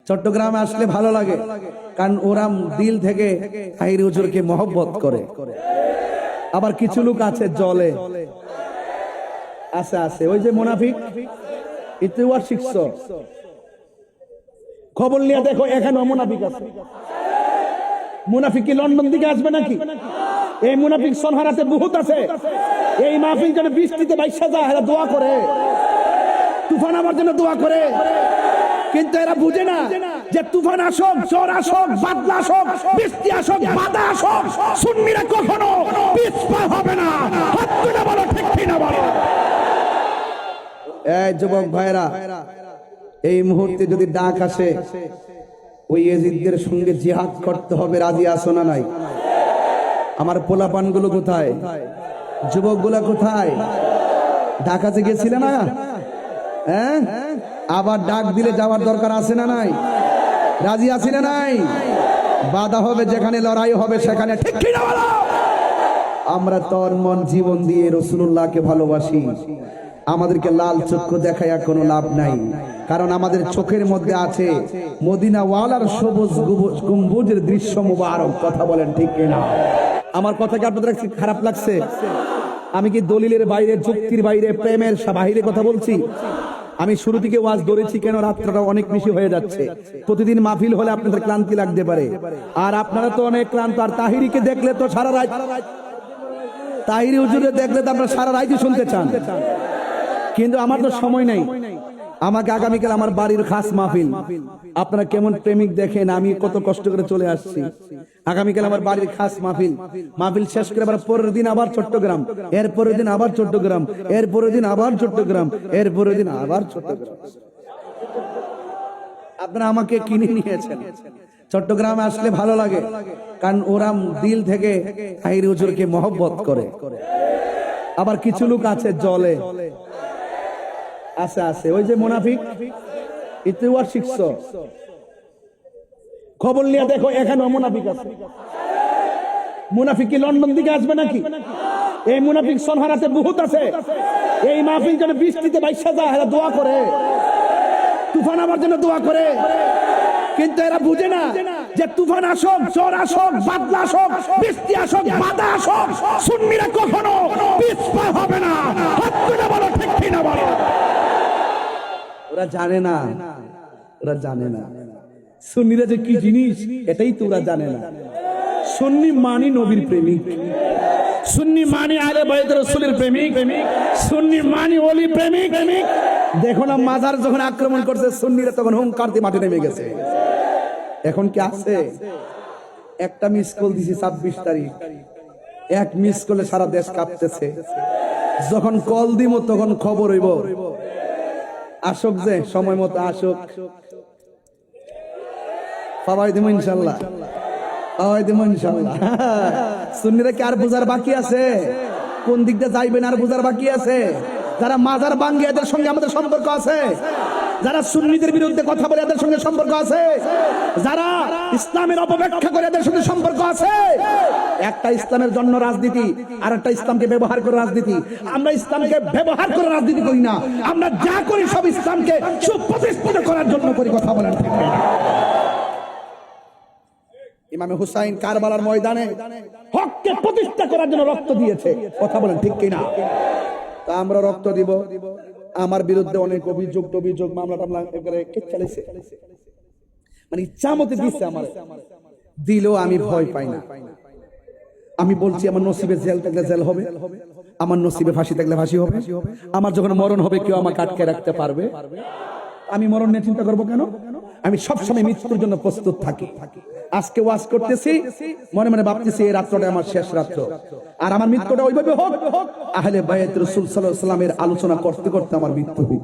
চট্টগ্রামে আসলে ভালো লাগে, কারণ ওরা দিল থেকে তাহিরি হুজুরকে মহব্বত করে। আবার কিছু লোক আছে জলে আছে আছে, ওই যে মুনাফিক, ইতিহাস শিখছ, খবর নিয়ে দেখো এখানে মুনাফিক আছে। মুনাফিক কি লন্ডন দিকে আসবে নাকি? এই মুনাফিক সনহারাতে বহুত আছে। এই মাহফিল যেন বৃষ্টিতে বাইশা যায়, এরা দোয়া করে, তুফান আমার জন্য দোয়া করে। কিন্তু এরা বুঝে না যে তুফান আসুক, ঝড় আসুক, বাদলা আসুক, বৃষ্টি আসুক, বাধা আসুক, সুন্নিরা কখনো পিছপা হবে না। হাত তুলে বলো ঠিক কিনা বলো। এই যুবক ভাইরা, এই মুহূর্তে যদি ডাক আসে ওই ইয়াজিদদের সঙ্গে জিহাদ করতে হবে, রাজি আছো না নাই? আমার পোলাপান গুলো কোথায়? যুবক গুলা কোথায়? ঢাকাতে গেছিলে না? হ্যাঁ, আবার ডাক দিলে যাওয়ার দরকার আছে না নাই? রাজি আছি না নাই? বাধা হবে যেখানে, লড়াই হবে সেখানে, ঠিক কিনা বলো? আমরা তন মন জীবন দিয়ে রাসূলুল্লাহকে ভালোবাসি। আমাদেরকে লাল চক্ষু দেখায় কোনো লাভ নাই, কারণ আমাদের চোখের মধ্যে আছে মদিনা ওয়ালার সবুজ গম্বুজের দৃশ্য মুবারক। কথা বলেন ঠিক কিনা? আমার কথা কি আপনাদের খারাপ লাগছে? আমি কি দলিলের বাইরে, যুক্তির বাইরে, প্রেমের বাইরে কথা বলছি? আমি শুরু থেকে ওয়াজ ধরেছি কেন, রাত্রটা অনেক বেশি হয়ে যাচ্ছে। প্রতিদিন মাহফিল হলে আপনাদের ক্লান্তি লাগতে পারে, আর আপনারা তো অনেক ক্লান্ত। আর তাহিরিকে দেখলে তো সারা রাত, তাহিরি হুজুরে দেখলে তো আপনারা সারা রাতই শুনতে চান, কিন্তু আমার তো সময় নেই। আমাকে আগামীকাল আমার বাড়ির খাস মাহফিল, আপনারা কেমন প্রেমিক দেখেন, আমি কত কষ্ট করে চলে আসছি। আগামীকাল আমার বাড়ির খাস মাহফিল, মাহফিল শেষ করে আবার পরের দিন আবার চট্টগ্রাম, এর পরের দিন আবার চট্টগ্রাম, এর পরের দিন আবার চট্টগ্রাম, এর পরের দিন আবার চট্টগ্রাম। আপনারা আমাকে কিনে নিয়েছেন। চট্টগ্রামে আসলে ভালো লাগে, কারণ ওরা দিল থেকে তাহিরি হুজুরকে মহব্বত করে। আবার কিছু লোক আছে জলে আছে আছে, ওই যে মুনাফিক, ইতিহাস শিখছ, খবর নিয়ে দেখো এখানে মুনাফিক আছে। মুনাফিক কি লন্ডন দিকে আসবে নাকি? এই মুনাফিক সনহারাতে বহুত আছে। এই মাহফিল যেন বৃষ্টিতে বাইশা যায়, এরা দোয়া করে, তুফান আমার জন্য দোয়া করে। কিন্তু এরা বুঝে না যে তুফান আসুক, ঝড় আসুক, বাদলা আসুক, বৃষ্টি আসুক, বাধা আসুক, সুন্নিরা কখনো পিছপা হবে না। হাত তুলে বলো ঠিক কিনা বলো। ওরা জানে না, ওরা জানে না সুন্নিরা যে কি জিনিস, এটাই তো ওরা জানে না। সুন্নি মানি নবীর প্রেমিক, সুন্নি মানি আলে বাইত রাসূলের প্রেমিক, সুন্নি মানি ওলি প্রেমিক। দেখো না মাজার যখন আক্রমণ করছে সুন্নিরা, তখন হুঙ্কার দিয়ে মাঠে নেমে গেছে। এখন কি আছে? একটা মিস কল দিছি 26 তারিখ, এক মিস কলে সারা দেশ কাঁপতেছে। যখন কল দিব তখন খবর হইব, আসুক, যে সময় মতো আসুক, পাওয়াই দিব ইনশাল্লাহ, পাওয়াই দিব ইনশাল্লাহ। সুন্নিরা কি আর বুঝার বাকি আছে? কোন দিক দিয়ে যাইবেন আর বুঝার বাকি আছে? যারা মাজার ভাঙ্গে এদের সঙ্গে আমাদের সম্পর্ক আছে, যারা সুন্নিদের বিরুদ্ধে কথা বলে এদের সঙ্গে সম্পর্ক আছে, যারা ইসলামের অপব্যাখ্যা করে এদের সঙ্গে সম্পর্ক আছে। একটা ইসলামের জন্য রাজনীতি, আর একটা ইসলামকে ব্যবহার করে রাজনীতি। আমরা ইসলামকে ব্যবহার করে রাজনীতি করি না, আমরা যা করি সব ইসলামকে সুপ্রতিষ্ঠিত করার জন্য করি। কথা বলেন ঠিক না? ইমামে হুসাইন কারবালার ময়দানে হককে প্রতিষ্ঠা করার জন্য রক্ত দিয়েছে। কথা বলেন ঠিক কিনা? তা আমরা রক্ত দিব। আমার বিরুদ্ধে অনেক অভিযোগ মামলা টামলা চালিয়েছে, মানে ইচ্ছা মতো দিচ্ছে। আমার দিলেও আমি ভয় পাই না। আমি বলছি আমার নসিবে জেল থাকলে জেল হবে, আমার নসিবে ফাঁসি থাকলে ফাঁসি হবে। আমার যখন মরণ হবে কেউ আমাকে আটকে রাখতে পারবে? আমি মরণ নিয়ে চিন্তা করবো কেন? আমি সবসময় মৃত্যুর জন্য প্রস্তুত থাকি। আজকে ওয়াজ করতেছি, মনে মনে ভাবতেছি এই রাত্রটা আমার শেষ রাত্র, আর আমার মৃত্যুটা ওইভাবে হোক আহলে বাইত রাসূল সাল্লাল্লাহু আলাইহি ওয়াসাল্লামের আলোচনা করতে করতে আমার মৃত্যু হোক।